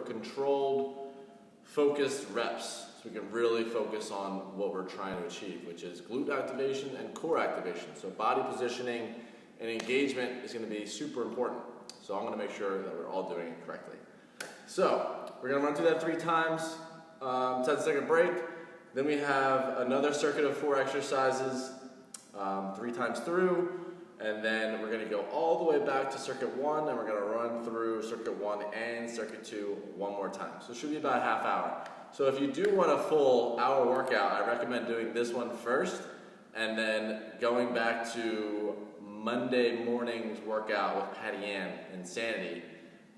controlled, focused reps. So we can really focus on what we're trying to achieve, which is glute activation and core activation. So body positioning and engagement is going to be super important. So I'm going to make sure that we're all doing it correctly. So we're going to run through that 3 times, 10-second break. Then we have another circuit of 4 exercises, 3 times through. And then we're going to go all the way back to circuit 1, and we're going to run through circuit 1 and circuit 2 one more time. So it should be about a half hour. So if you do want a full hour workout, I recommend doing this one first, and then going back to Monday morning's workout with Patty Ann and Sandy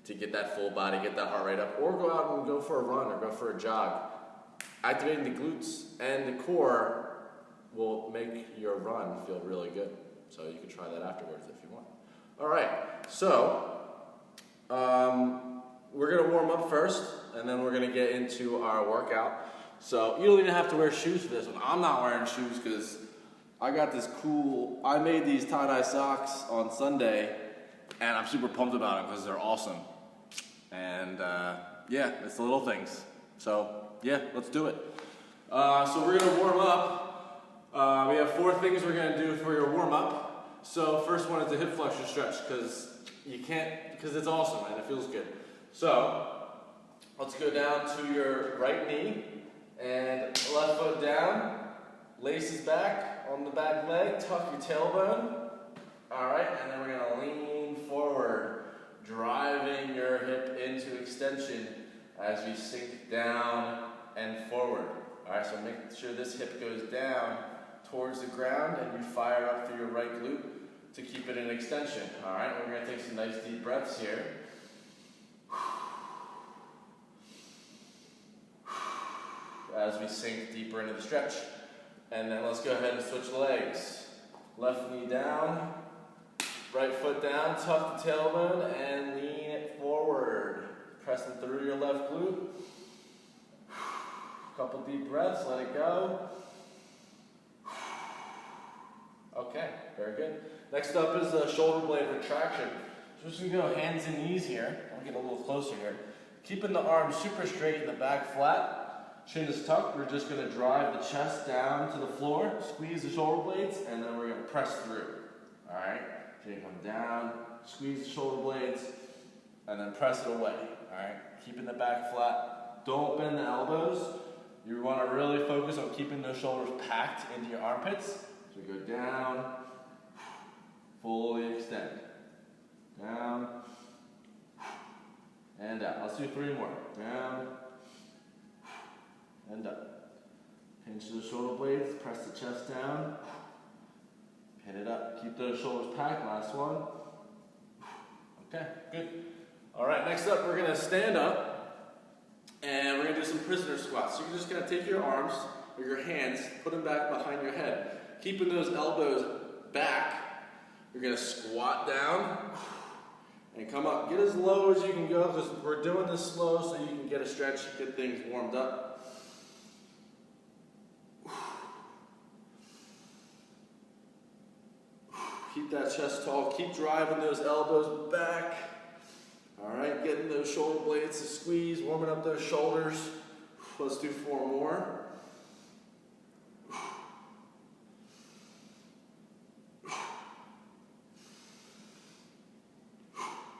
to get that full body, get that heart rate up, or go out and go for a run or go for a jog. Activating the glutes and the core will make your run feel really good. So you can try that afterwards if you want. All right, so we're gonna warm up first, and then we're gonna get into our workout. So you don't even have to wear shoes for this one. I'm not wearing shoes because I got this cool, I made these tie-dye socks on Sunday, and I'm super pumped about them because they're awesome. And yeah, it's the little things. So yeah, let's do it. So we're gonna warm up. We have 4 things we're going to do for your warm-up. So first one is the hip flexor stretch because it's awesome and it feels good. So let's go down to your right knee and left foot down, laces back on the back leg, tuck your tailbone. All right, and then we're going to lean forward, driving your hip into extension as we sink down and forward. All right, so make sure this hip goes down towards the ground and you fire up through your right glute to keep it in extension. All right, we're going to take some nice deep breaths here. As we sink deeper into the stretch. And then let's go ahead and switch legs. Left knee down, right foot down, tuck the tailbone and lean it forward. Pressing through your left glute. Couple deep breaths, let it go. Okay, very good. Next up is the shoulder blade retraction. So we're just going to go hands and knees here. I'll get a little closer here. Keeping the arms super straight and the back flat. Chin is tucked. We're just going to drive the chest down to the floor, squeeze the shoulder blades, and then we're going to press through. All right? So you come down, squeeze the shoulder blades, and then press it away. All right? Keeping the back flat. Don't bend the elbows. You want to really focus on keeping those shoulders packed into your armpits. So go down, fully extend. Down, and out. Let's do 3 more. Down, and up. Pinch the shoulder blades, press the chest down. Pin it up. Keep those shoulders packed. Last one. Okay, good. All right, next up, we're going to stand up, and we're going to do some prisoner squats. So you're just going to take your arms, or your hands, put them back behind your head. Keeping those elbows back, you're going to squat down and come up. Get as low as you can go because we're doing this slow so you can get a stretch, get things warmed up. Keep that chest tall. Keep driving those elbows back. All right, getting those shoulder blades to squeeze, warming up those shoulders. Let's do 4 more.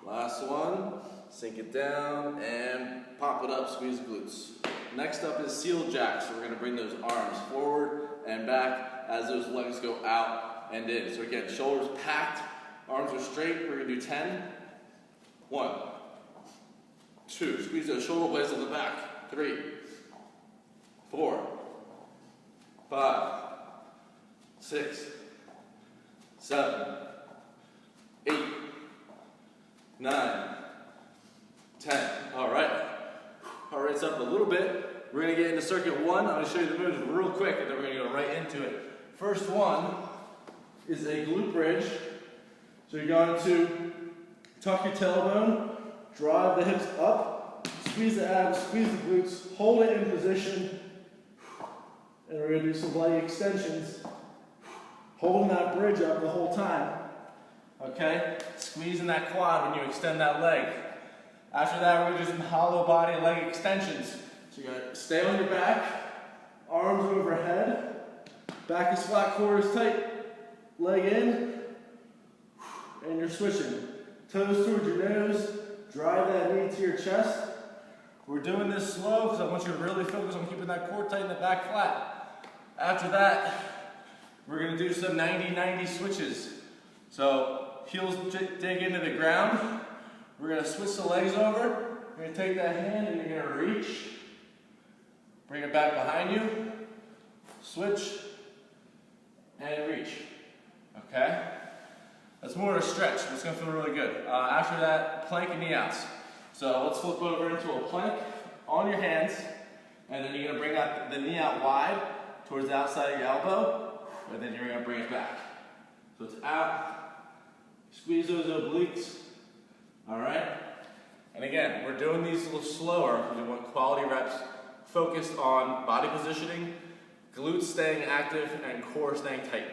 Last one, sink it down and pop it up, squeeze the glutes. Next up is seal jacks. So we're going to bring those arms forward and back as those legs go out and in. So again, shoulders packed, arms are straight. We're going to do 10. 1, 2, squeeze those shoulder blades on the back. 3, 4, 5, 6, 7, 8, 9, 10. All right. Heart rate's up a little bit. We're going to get into circuit 1. I'm going to show you the moves real quick, and then we're going to go right into it. First one is a glute bridge. So you're going to tuck your tailbone, drive the hips up, squeeze the abs, squeeze the glutes, hold it in position, and we're going to do some leg extensions, holding that bridge up the whole time. Okay? Squeezing that quad when you extend that leg. After that, we're gonna do some hollow body leg extensions. So you're gonna stay on your back, arms overhead, back is flat, core is tight, leg in, and you're switching. Toes towards your nose, drive that knee to your chest. We're doing this slow because I want you to really focus on keeping that core tight and the back flat. After that, we're gonna do some 90-90 switches. So heels dig into the ground. We're gonna switch the legs over. You're gonna take that hand and you're gonna reach. Bring it back behind you. Switch and reach. Okay? That's more of a stretch. It's gonna feel really good. After that, plank and knee outs. So let's flip over into a plank on your hands, and then you're gonna bring out the knee out wide towards the outside of your elbow, and then you're gonna bring it back. So it's out, squeeze those obliques, all right? And again, we're doing these a little slower because we want quality reps focused on body positioning, glutes staying active, and core staying tight.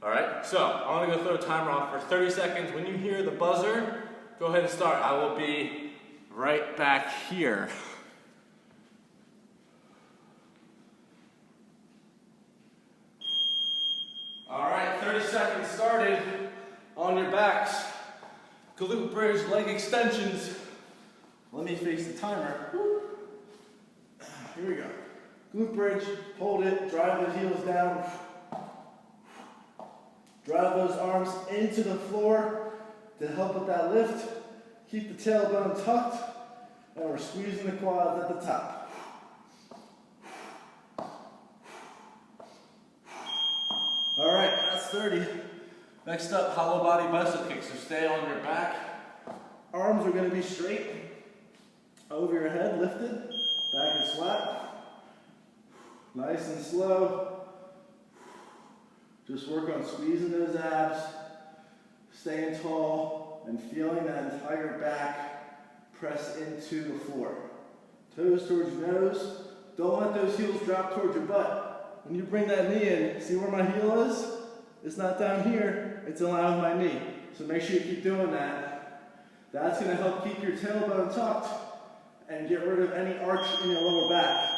All right, so I'm gonna go throw a timer off for 30 seconds. When you hear the buzzer, go ahead and start. I will be right back here. All right, 30 seconds started. On your backs, glute bridge, leg extensions. Let me face the timer. Here we go. Glute bridge, hold it, drive those heels down. Drive those arms into the floor to help with that lift. Keep the tailbone tucked, and we're squeezing the quads at the top. All right, that's 30. Next up, hollow body bicep kicks. So stay on your back. Arms are gonna be straight, over your head, lifted, back is flat. Nice and slow. Just work on squeezing those abs, staying tall, and feeling that entire back press into the floor. Toes towards your nose. Don't let those heels drop towards your butt. When you bring that knee in, see where my heel is? It's not down here, it's in line with my knee. So make sure you keep doing that. That's gonna help keep your tailbone tucked and get rid of any arch in your lower back.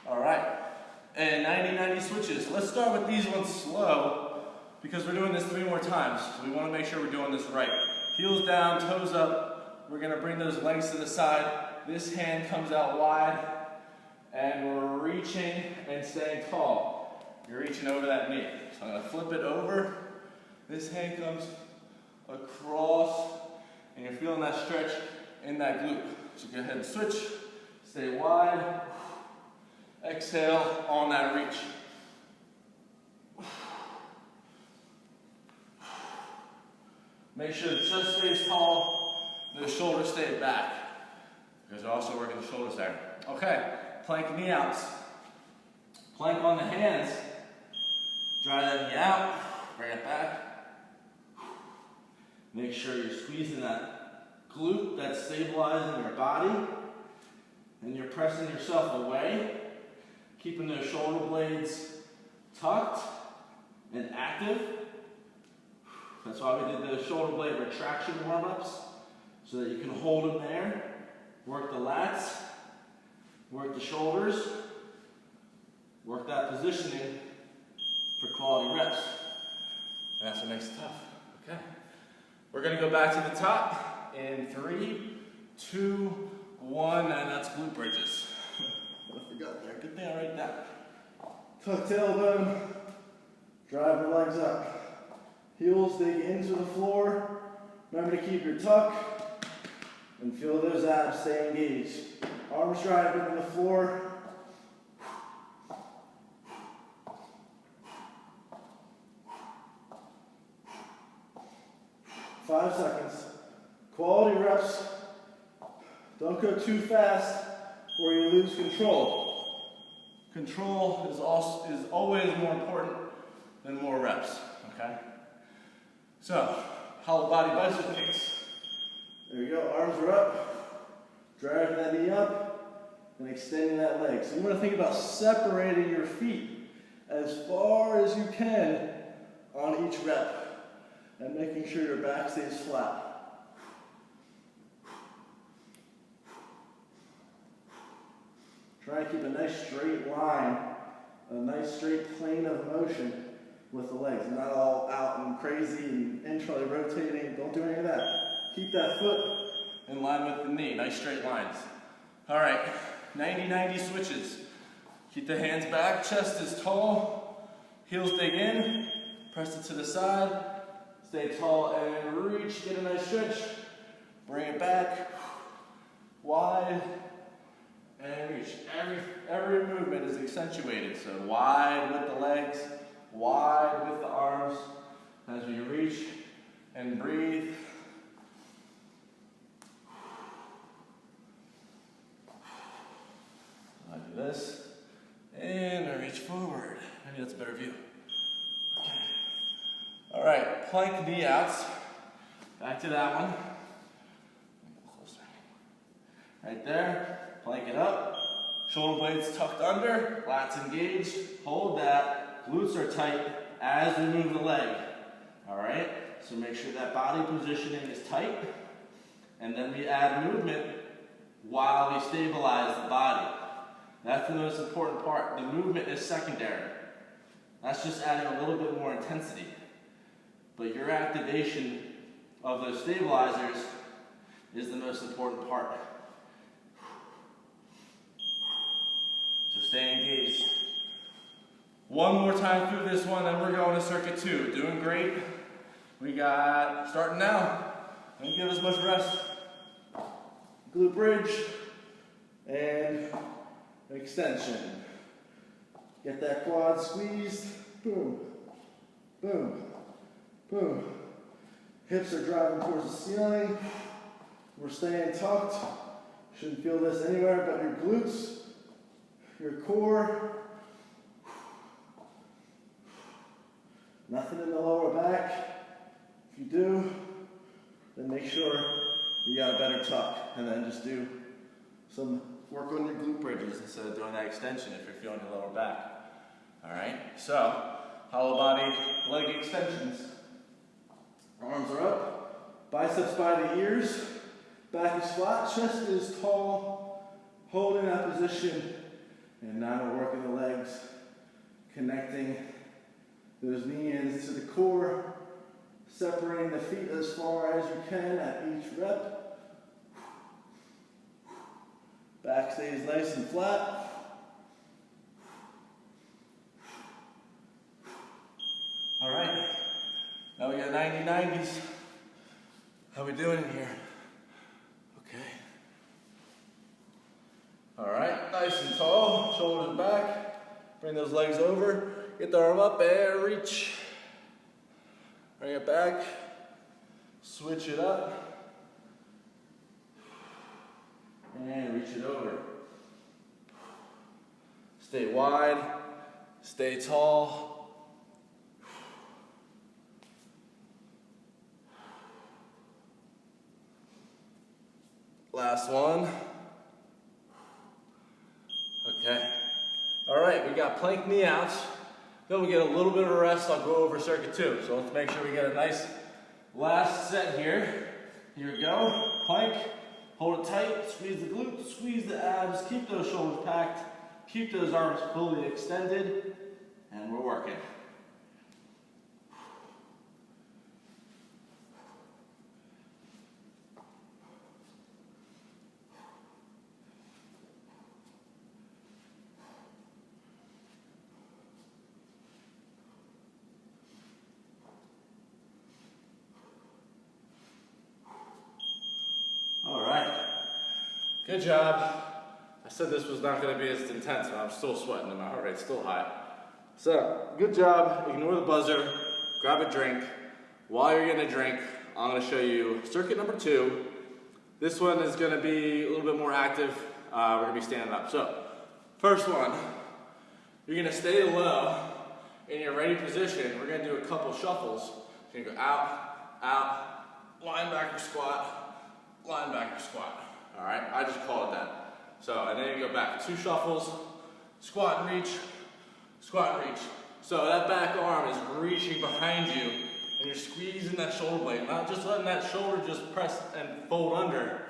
All right. And 90-90 switches. Let's start with these ones slow because we're doing this 3 more times. So we want to make sure we're doing this right. Heels down, toes up. We're going to bring those legs to the side. This hand comes out wide and we're reaching and staying tall. You're reaching over that knee. So I'm going to flip it over. This hand comes across and you're feeling that stretch in that glute. So go ahead and switch. Stay wide. Exhale on that reach. Make sure the chest stays tall, the shoulders stay back. Because we're also working the shoulders there. Okay, plank knee outs. Plank on the hands. Drive that knee out, bring it back. Make sure you're squeezing that glute that's stabilizing your body. And you're pressing yourself away. Keeping those shoulder blades tucked and active. That's why we did the shoulder blade retraction warm-ups, so that you can hold them there. Work the lats, work the shoulders, work that positioning for quality reps. And that's what makes it tough. Okay. We're gonna go back to the top in 3, 2, 1, and that's glute bridges. I forgot there. Good thing I write that. Tuck tailbone. Drive the legs up. Heels dig into the floor. Remember to keep your tuck. And feel those abs stay engaged. Arms driving in the floor. Five seconds. Quality reps. Don't go too fast or you lose control. Control is always more important than more reps, okay? So, hollow body bicep kicks. There you go, arms are up. Driving that knee up and extending that leg. So you want to think about separating your feet as far as you can on each rep and making sure your back stays flat. Try to keep a nice straight line, a nice straight plane of motion with the legs. Not all out and crazy and internally rotating. Don't do any of that. Keep that foot in line with the knee. Nice straight lines. All right, 90-90 switches. Keep the hands back, chest is tall, heels dig in, press it to the side, stay tall and reach, get a nice stretch, bring it back, wide, and reach. Every movement is accentuated, so wide with the legs, wide with the arms, as we reach and breathe. I do this. And I reach forward. Maybe that's a better view. Okay. All right, plank knee outs. Back to that one. Closer. Right there. Plank it up. Shoulder blades tucked under. Lats engaged. Hold that. Glutes are tight as we move the leg. All right. So make sure that body positioning is tight. And then we add movement while we stabilize the body. That's the most important part. The movement is secondary. That's just adding a little bit more intensity. But your activation of those stabilizers is the most important part. So stay engaged. One more time through this one, then we're going to circuit 2. Doing great. We got, starting now. Don't give us much rest. Glute bridge and extension. Get that quad squeezed. Boom, boom, boom. Hips are driving towards the ceiling. We're staying tucked. Shouldn't feel this anywhere but your glutes, your core. Nothing in the lower back. If you do, then make sure you got a better tuck, and then just do some work on your glute bridges instead of doing that extension if you're feeling your lower back. All right, so hollow body leg extensions. Arms are up, biceps by the ears, back is flat, chest is tall, holding that position, and now we're working the legs, connecting those knee ends to the core, separating the feet as far as you can at each rep. Back stays nice and flat. All right, now we got 90-90s. How we doing in here? Okay. All right, nice and tall, shoulders back. Bring those legs over. Get the arm up and reach. Bring it back. Switch it up. And reach it over. Stay wide, stay tall. Last one. Okay. All right, we got plank knee outs. Then we get a little bit of a rest. I'll go over circuit 2. So let's make sure we get a nice last set here. Here we go. Plank. Hold it tight, squeeze the glutes, squeeze the abs, keep those shoulders packed, keep those arms fully extended, and we're working. All right, good job. I said this was not going to be as intense, but I'm still sweating and my heart rate's still high. So, good job. Ignore the buzzer. Grab a drink. While you're getting a drink, I'm going to show you circuit number 2. This one is going to be a little bit more active. We're going to be standing up. So, first one, you're going to stay low in your ready position. We're going to do a couple shuffles. You're going to go out, out, linebacker squat, linebacker squat. All right, I just call it that. So, and then you go back. 2 shuffles, squat and reach, squat and reach. So that back arm is reaching behind you, and you're squeezing that shoulder blade, not just letting that shoulder just press and fold under.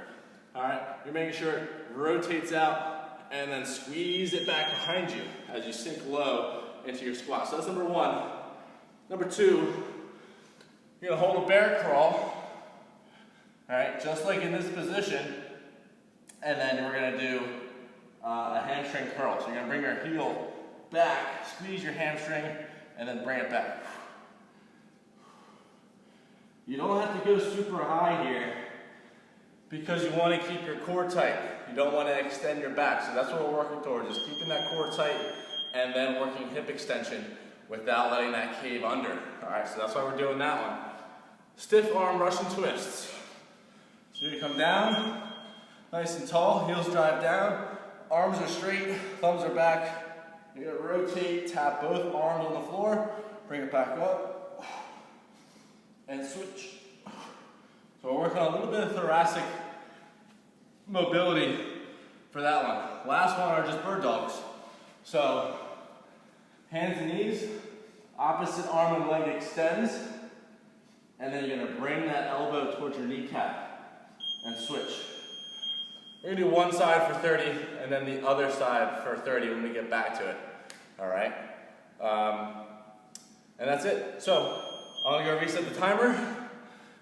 All right, you're making sure it rotates out and then squeeze it back behind you as you sink low into your squat. So that's number one. Number two, you're gonna hold a bear crawl, all right, just like in this position, and then we're gonna do a hamstring curl. So you're gonna bring your heel back, squeeze your hamstring, and then bring it back. You don't have to go super high here because you want to keep your core tight. You don't want to extend your back. So that's what we're working towards, is keeping that core tight and then working hip extension without letting that cave under. All right, so that's why we're doing that one. Stiff arm Russian twists. So you're gonna come down, nice and tall, heels drive down, arms are straight, thumbs are back. You're gonna rotate, tap both arms on the floor, bring it back up, and switch. So we're working on a little bit of thoracic mobility for that one. Last one are just bird dogs. So hands and knees, opposite arm and leg extends, and then you're gonna bring that elbow towards your kneecap and switch. We're gonna do one side for 30 and then the other side for 30 when we get back to it. All right? And that's it. So I'm gonna go reset the timer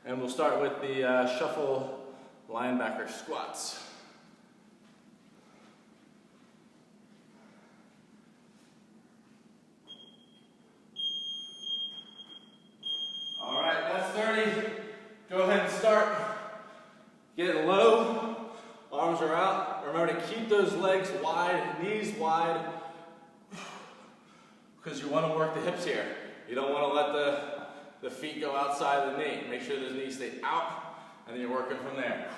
and we'll start with the shuffle linebacker squats. All right, that's 30. Go ahead and start. Get it low, arms are out. Remember to keep those legs wide, knees wide, because you want to work the hips here. You don't want to let the feet go outside the knee. Make sure those knees stay out, and then you're working from there.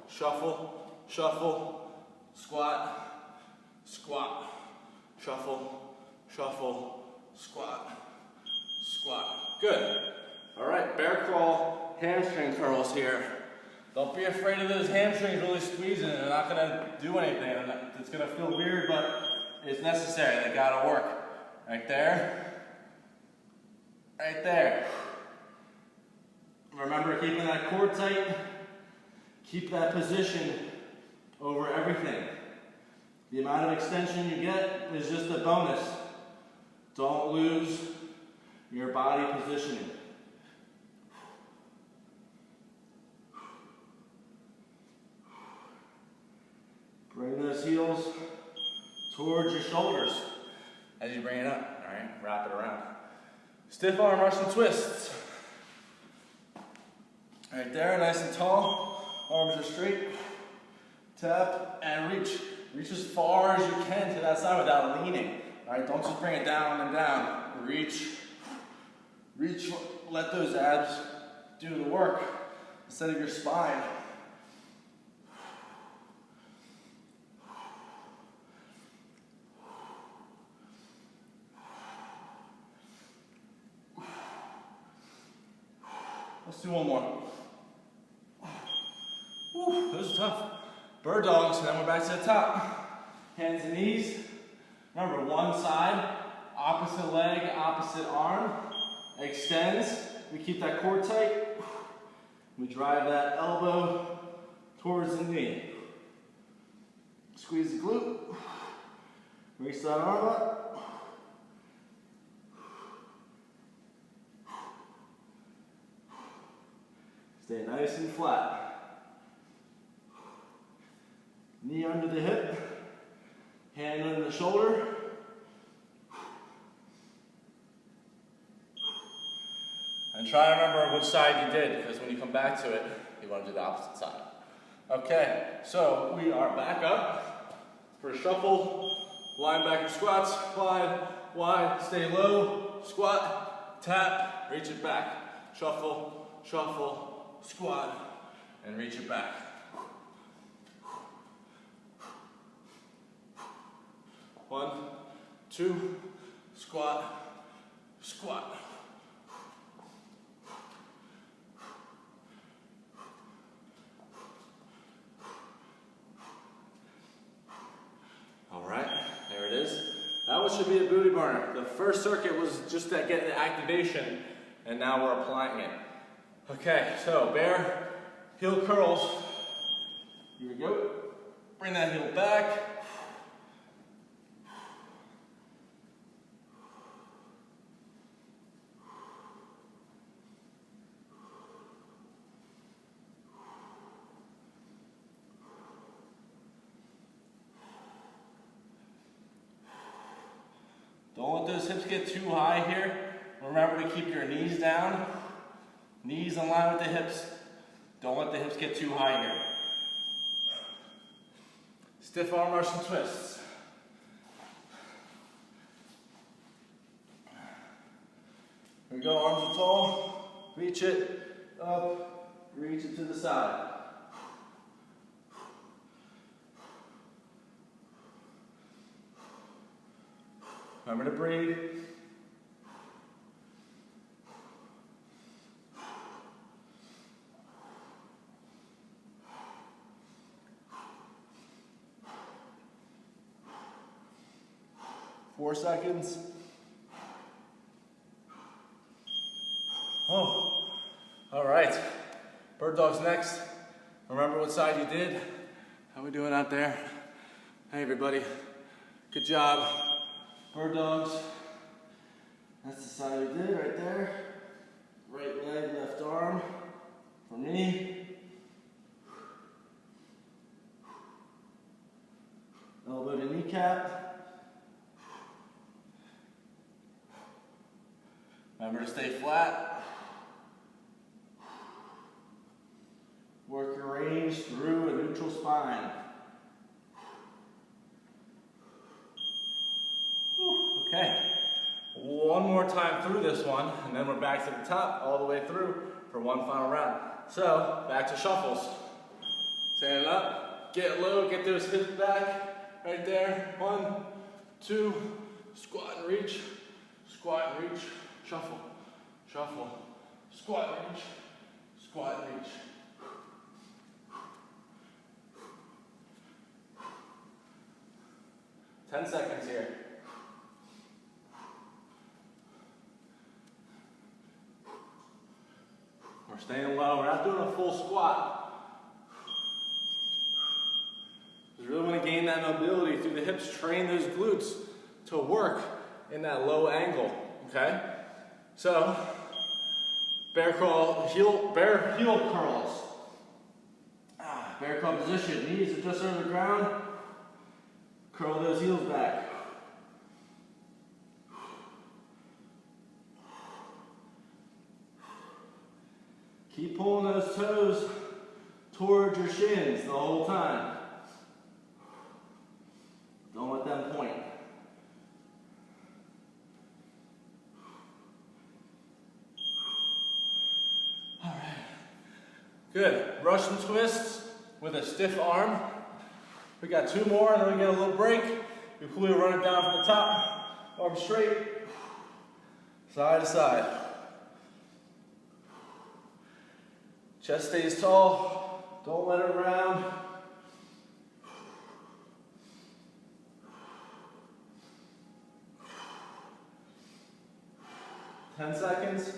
Shuffle, shuffle, squat, squat, shuffle, shuffle, squat, squat. Good. All right, bear crawl, hamstring curls here. Don't be afraid of those hamstrings really squeezing. They're not gonna do anything. It's gonna feel weird, but it's necessary. They gotta work. Right there. Right there. Remember, keeping that core tight. Keep that position over everything. The amount of extension you get is just a bonus. Don't lose your body positioning. Bring those heels towards your shoulders as you bring it up. All right, wrap it around. Stiff arm Russian twists. Right there, nice and tall. Arms are straight. Tap and reach. Reach as far as you can to that side without leaning. All right, don't just bring it down and down. Reach. Reach. Let those abs do the work instead of your spine. Let's do one more. Whew, this is tough. Bird dogs, and then we're back to the top. Hands and knees. Remember, one side, opposite leg, opposite arm. Extends. We keep that core tight. We drive that elbow towards the knee. Squeeze the glute. Reach that arm up. Stay nice and flat. Knee under the hip, hand under the shoulder. And try to remember which side you did, because when you come back to it, you want to do the opposite side. Okay, so we are back up for shuffle, linebacker squats, wide, stay low, squat, tap, reach it back, shuffle, shuffle, squat, and reach it back. One, two, squat, squat. All right, there it is. That one should be a booty burner. The first circuit was just that getting the activation, and now we're applying it. Okay, so bear heel curls. Here we go. Bring that heel back. Don't let those hips get too high here. Remember to keep your knees down. Knees in line with the hips. Don't let the hips get too high here. Stiff arm Russian twists. Here we go, arms are tall. Reach it up, reach it to the side. Remember to breathe. Four seconds. Oh, all right. Bird dog's next. Remember what side you did. How we doing out there? Hey everybody, good job. Bird dogs. That's the side we did right there. Right leg, left arm. For me. Elbow to kneecap. Remember to stay flat. Work your range through a neutral spine. Okay, one more time through this one, and then we're back to the top, all the way through for one final round. So, back to shuffles. Stand up, get low, get those hips back, right there. 1, 2, squat and reach, shuffle, shuffle, squat and reach. 10 seconds here. We're staying low. We're not doing a full squat. Just really want to gain that mobility through the hips. Train those glutes to work in that low angle. Okay? So, bear heel curls. Bear curl position. Knees are just over the ground. Curl those heels back. Keep pulling those toes towards your shins the whole time. Don't let them point. All right. Good. Russian twists with a stiff arm. We got 2 more and then we get a little break. We quickly run it down from the top. Arm straight. Side to side. Chest stays tall. Don't let it round. Ten seconds.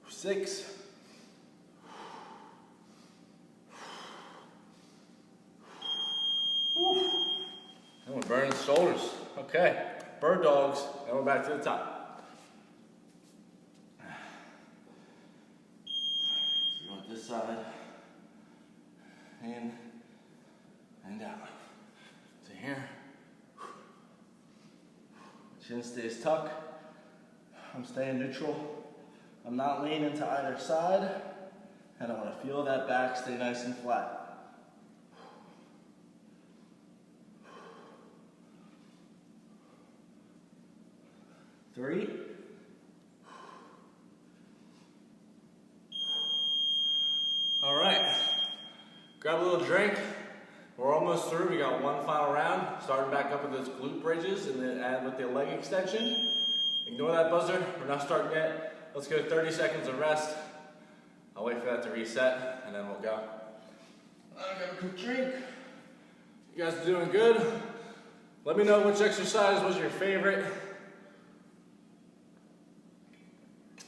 6. And we're burning the shoulders. Okay, bird dogs, and we're back to the top. Go on this side, in and out. So here, chin stays tucked. I'm staying neutral. I'm not leaning to either side, and I want to feel that back stay nice and flat. 3. All right, grab a little drink. We're almost through. We got one final round. Starting back up with those glute bridges and then with the leg extension. Ignore that buzzer. We're not starting yet. Let's go 30 seconds of rest. I'll wait for that to reset and then we'll go. I got a quick drink. You guys are doing good. Let me know which exercise was your favorite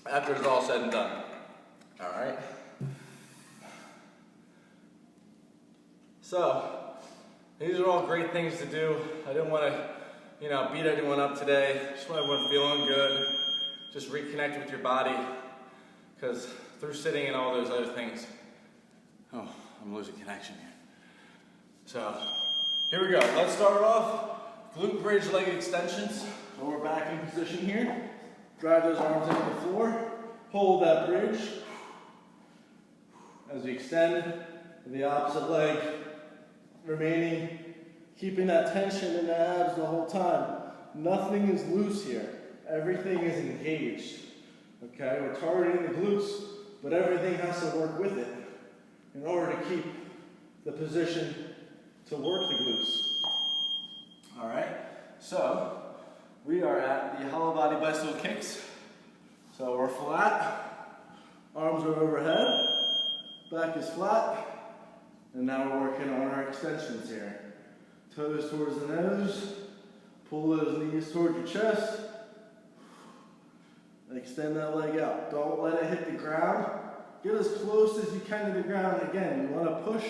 after it's all said and done. All right. So, these are all great things to do. I didn't want to, beat anyone up today. Just want everyone feeling good. Just reconnect with your body, because through sitting and all those other things, oh, I'm losing connection here. So, here we go. Let's start off glute bridge leg extensions. So we're back in position here. Drive those arms into the floor. Hold that bridge. As we extend the opposite leg, remaining, keeping that tension in the abs the whole time. Nothing is loose here. Everything is engaged. Okay, we're targeting the glutes, but everything has to work with it in order to keep the position to work the glutes. All right, so we are at the hollow body bicycle kicks. So we're flat, arms are overhead, back is flat, and now we're working on our extensions here. Toes towards the nose, pull those knees towards your chest, extend that leg out. Don't let it hit the ground. Get as close as you can to the ground. Again, you want to push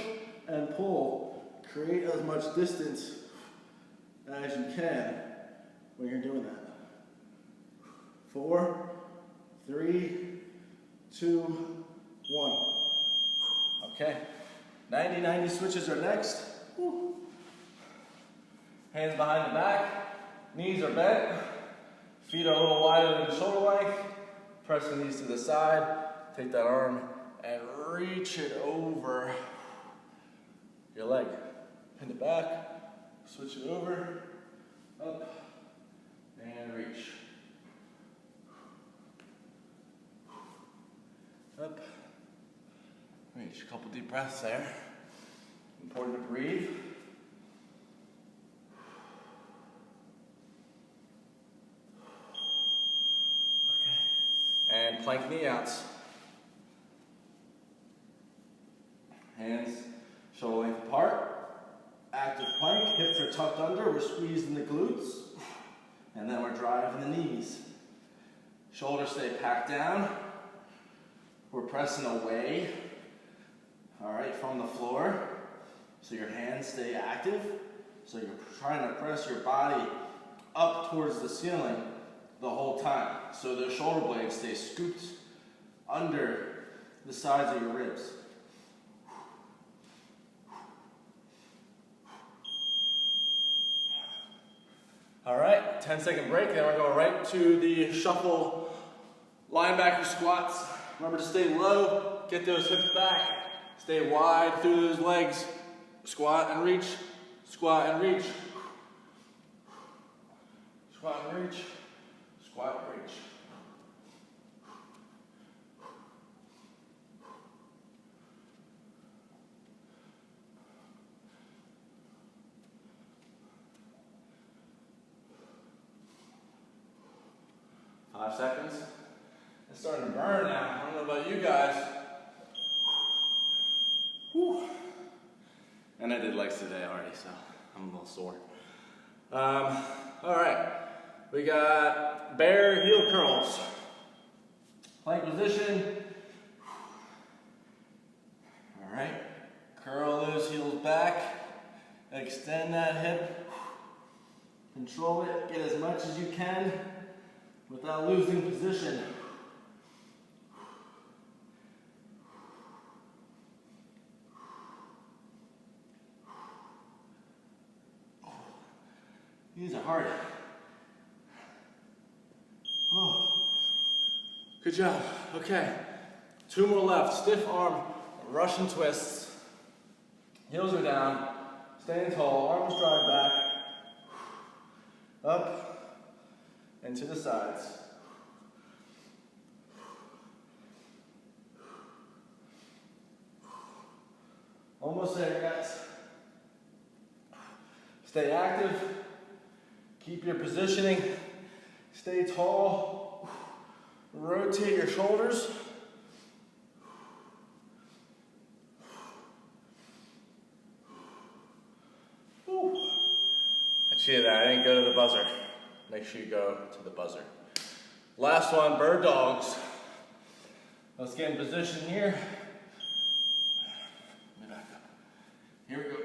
and pull. Create as much distance as you can when you're doing that. 4, 3, 2, 1. Okay. 90-90 switches are next. Woo. Hands behind the back. Knees are bent. Feet are a little wider than shoulder length. Pressing these to the side. Take that arm and reach it over your leg. Pin it back. Switch it over. Up. And reach. Up. Reach. A couple deep breaths there. Important to breathe. And plank knee outs. Hands shoulder length apart. Active plank, hips are tucked under, we're squeezing the glutes. And then we're driving the knees. Shoulders stay packed down. We're pressing away, all right, from the floor. So your hands stay active. So you're trying to press your body up towards the ceiling the whole time. So the shoulder blades stay scooped under the sides of your ribs. All right, 10-second break, then we're going right to the shuffle linebacker squats. Remember to stay low, get those hips back, stay wide through those legs. Squat and reach, squat and reach. Squat and reach. Squat, reach. Five seconds. It's starting to burn now. I don't know about you guys. Whew. And I did legs today already, so I'm a little sore. All right. We got bear heel curls. Plank position. All right. Curl those heels back. Extend that hip. Control it. Get as much as you can without losing position. These are hard. Oh. Good job. Okay. 2 more left. Stiff arm Russian twists. Heels are down. Staying tall. Arms drive back. Up and to the sides. Almost there, guys. Stay active. Keep your positioning. Stay tall. Rotate your shoulders. Whew. I cheated that. I didn't go to the buzzer. Make sure you go to the buzzer. Last one, bird dogs. Let's get in position here. Let me back up. Here we go.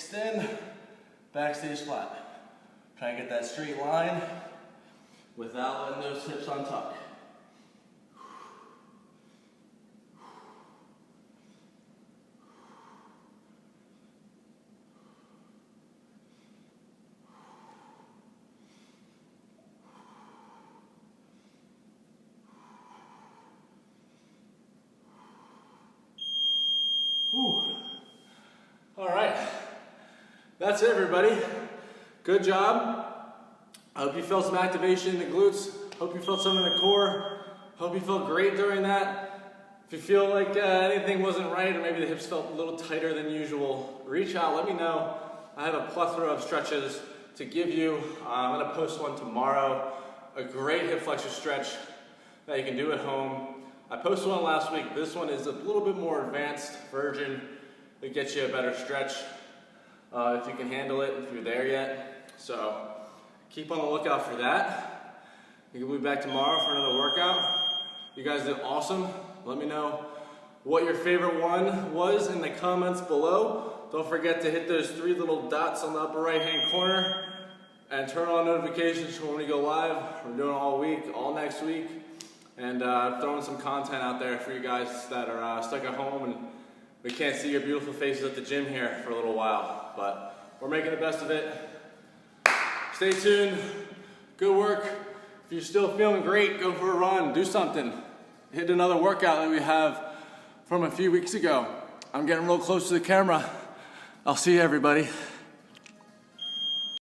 extend, back stays flat. Try and get that straight line without letting those hips untuck. Whew. All right, that's it, everybody. Good job. I hope you felt some activation in the glutes. Hope you felt some in the core. Hope you felt great during that. If you feel like anything wasn't right, or maybe the hips felt a little tighter than usual, reach out, let me know. I have a plethora of stretches to give you. I'm gonna post one tomorrow. A great hip flexor stretch that you can do at home. I posted one last week. This one is a little bit more advanced version. It gets you a better stretch if you can handle it, if you're there yet. So keep on the lookout for that. We'll be back tomorrow for another workout. You guys did awesome. Let me know what your favorite one was in the comments below. Don't forget to hit those 3 little dots on the upper right hand corner and turn on notifications for when we go live. We're doing it all week, all next week. And throwing some content out there for you guys that are stuck at home and we can't see your beautiful faces at the gym here for a little while. But we're making the best of it. Stay tuned. Good work. If you're still feeling great, go for a run. Do something. Hit another workout that we have from a few weeks ago. I'm getting real close to the camera. I'll see you, everybody.